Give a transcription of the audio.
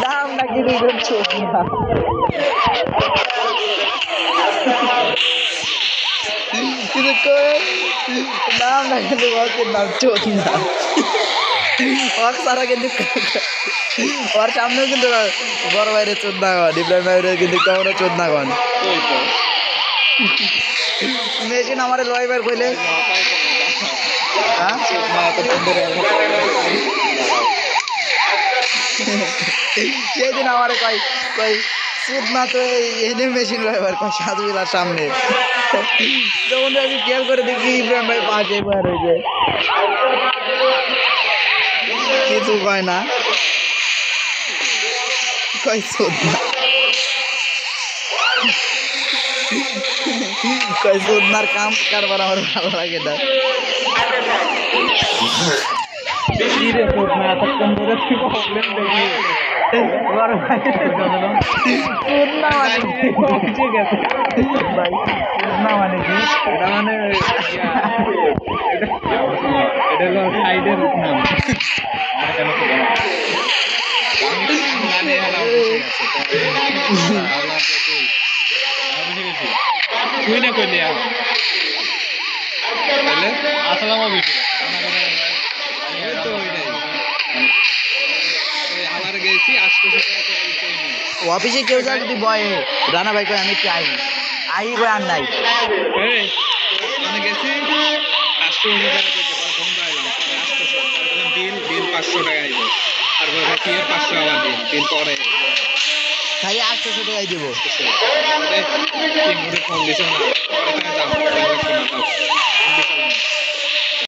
দাম নাকি দুজন চোখ না কিন্তু দাম না কিন্তু ওকে নাম চোখ না ওর সারা কিন্তু ওর সামনেও কিন্তু বড় বাইরে চোদ না গন ইব্রাহিম বাইরে কিন্তু কখনো চোদ না গন মেশিন আমার লয়বার কইলে সেদিন আমার কই কই চোদ না তো এনে মেশিন লয়বার কই সাধুবিলার সামনে তখন আমি খেয়াল করে দেখি ইব্রাহিম ভাই পাশে বার হয়ে যায় কিছু কয় না কই চোদ না কই চোদ নার কাম কারবার আমার ভালো লাগে না বড় ভাই চোদ না মানে ঠিক আছে ভাই চোদ না মানে কি এটা মানে এটা হলো সাইডের নাম তুই না কইলি আসসালাম অফিসে কেউ যা যদি বয় রানা ভাই কই আমি চাই আই কই আর নাই গেছি 500 টাকা আইব আর বাকি 500 আবার দিন পরে খালি 800 টাকাই দেব ফোন দিছ না